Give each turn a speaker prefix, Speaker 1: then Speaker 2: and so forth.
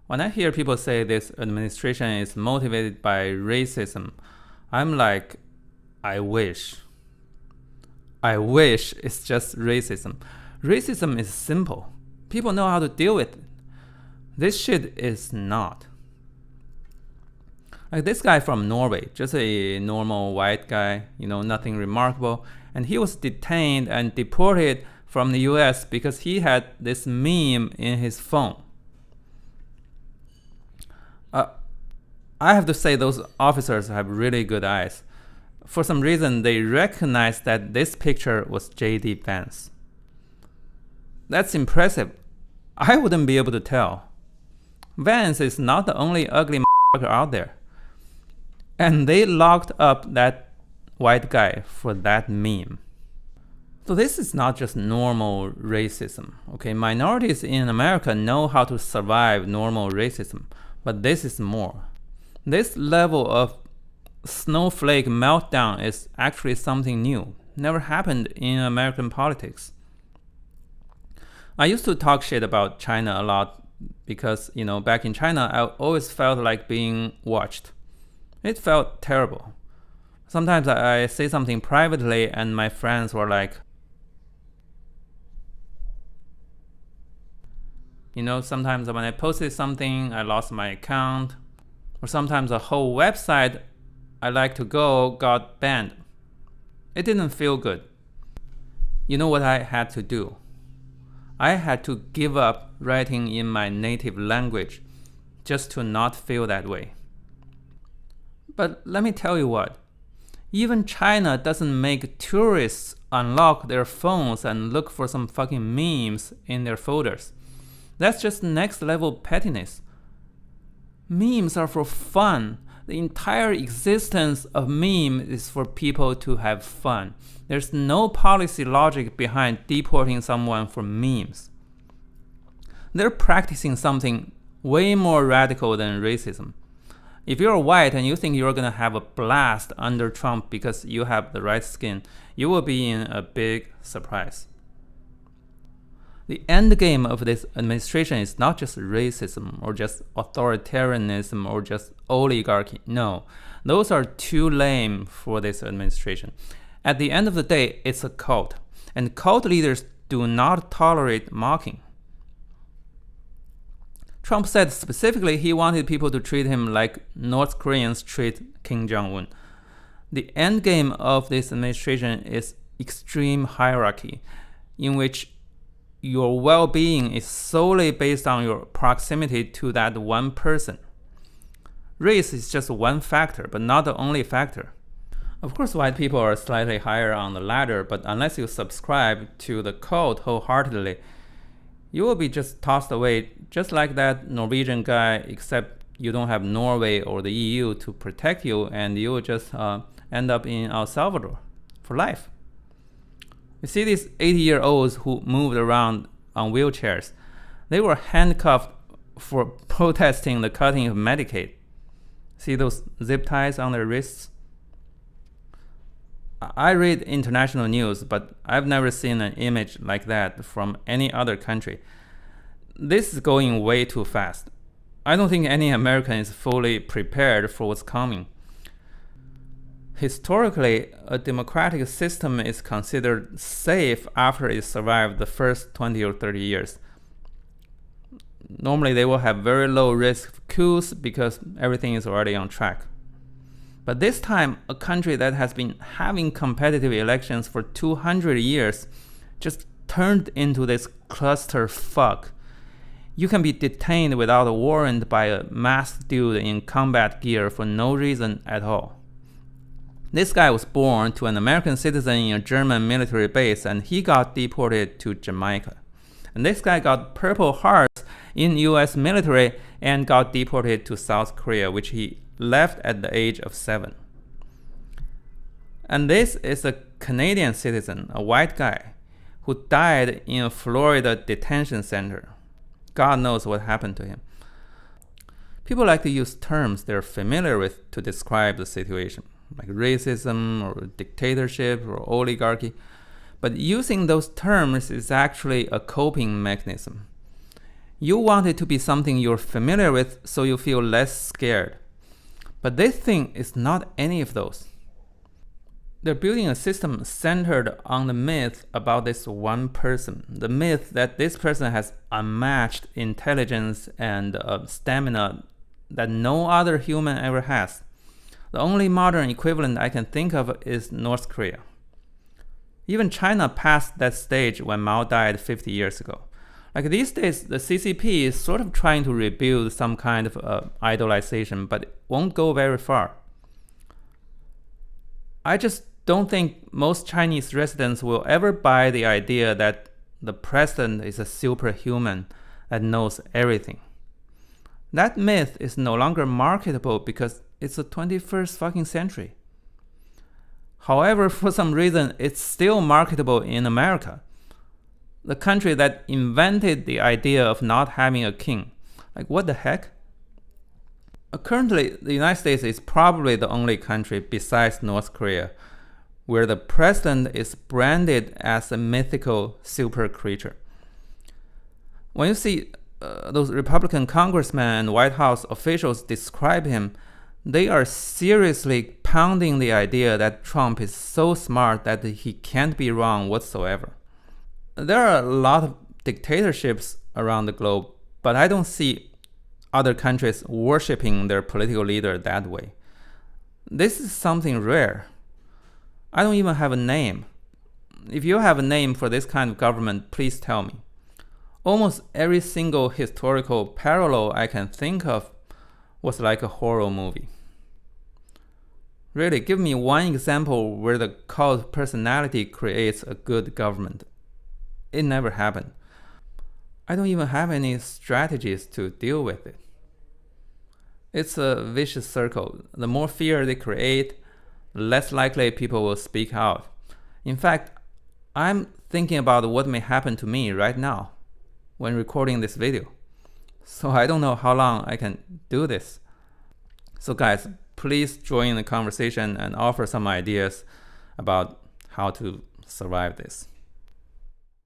Speaker 1: When I hear people say this administration is motivated by racism, I'm like, I wish. I wish it's just racism. Racism is simple. People know how to deal with it. This shit is not. Like this guy from Norway, just a normal white guy, nothing remarkable. And he was detained and deported from the US because he had this meme in his phone. I have to say those officers have really good eyes. For some reason, they recognized that this picture was J.D. Vance. That's impressive. I wouldn't be able to tell. Vance is not the only ugly motherfucker out there. And they locked up that white guy for that meme. So this is not just normal racism. Okay, minorities in America know how to survive normal racism, but this is more. This level of snowflake meltdown is actually something new. Never happened in American politics. I used to talk shit about China a lot because, back in China, I always felt like being watched. It felt terrible. Sometimes I say something privately and my friends were like, sometimes when I posted something, I lost my account. Or sometimes a whole website I like to go got banned. It didn't feel good. You know what I had to do? I had to give up writing in my native language just to not feel that way. But let me tell you what, even China doesn't make tourists unlock their phones and look for some fucking memes in their folders. That's just next level pettiness. Memes are for fun. The entire existence of meme is for people to have fun. There's no policy logic behind deporting someone for memes. They're practicing something way more radical than racism. If you're white and you think you're gonna have a blast under Trump because you have the right skin, you will be in a big surprise. The end game of this administration is not just racism or just authoritarianism or just oligarchy. No, those are too lame for this administration. At the end of the day, it's a cult, and cult leaders do not tolerate mocking. Trump said specifically he wanted people to treat him like North Koreans treat Kim Jong-un. The end game of this administration is extreme hierarchy, in which your well-being is solely based on your proximity to that one person. Race is just one factor, but not the only factor. Of course, white people are slightly higher on the ladder, but unless you subscribe to the cult wholeheartedly, you will be just tossed away, just like that Norwegian guy, except you don't have Norway or the EU to protect you, and you will just end up in El Salvador for life. You see these 80-year-olds who moved around on wheelchairs. They were handcuffed for protesting the cutting of Medicaid. See those zip ties on their wrists? I read international news, but I've never seen an image like that from any other country. This is going way too fast. I don't think any American is fully prepared for what's coming. Historically, a democratic system is considered safe after it survived the first 20 or 30 years. Normally, they will have very low risk coups because everything is already on track. But this time, a country that has been having competitive elections for 200 years just turned into this clusterfuck. You can be detained without a warrant by a masked dude in combat gear for no reason at all. This guy was born to an American citizen in a German military base, and he got deported to Jamaica. And this guy got Purple Hearts in US military and got deported to South Korea, which he left at the age of 7. And this is a Canadian citizen, a white guy, who died in a Florida detention center. God knows what happened to him. People like to use terms they're familiar with to describe the situation, like racism or dictatorship or oligarchy. But using those terms is actually a coping mechanism. You want it to be something you're familiar with so you feel less scared. But this thing is not any of those. They're building a system centered on the myth about this one person. The myth that this person has unmatched intelligence and stamina that no other human ever has. The only modern equivalent I can think of is North Korea. Even China passed that stage when Mao died 50 years ago. Like these days, the CCP is sort of trying to rebuild some kind of idolization, but it won't go very far. I just don't think most Chinese residents will ever buy the idea that the president is a superhuman that knows everything. That myth is no longer marketable because it's the 21st fucking century. However, for some reason, it's still marketable in America, the country that invented the idea of not having a king. Like, what the heck? Currently, the United States is probably the only country besides North Korea where the president is branded as a mythical super creature. When you see those Republican congressmen and White House officials describe him, they are seriously pounding the idea that Trump is so smart that he can't be wrong whatsoever. There are a lot of dictatorships around the globe, but I don't see other countries worshiping their political leader that way. This is something rare. I don't even have a name. If you have a name for this kind of government, please tell me. Almost every single historical parallel I can think of was like a horror movie. Really, give me one example where the cult personality creates a good government. It never happened. I don't even have any strategies to deal with it. It's a vicious circle. The more fear they create, the less likely people will speak out. In fact, I'm thinking about what may happen to me right now when recording this video. So I don't know how long I can do this. So guys, please join the conversation and offer some ideas about how to survive this.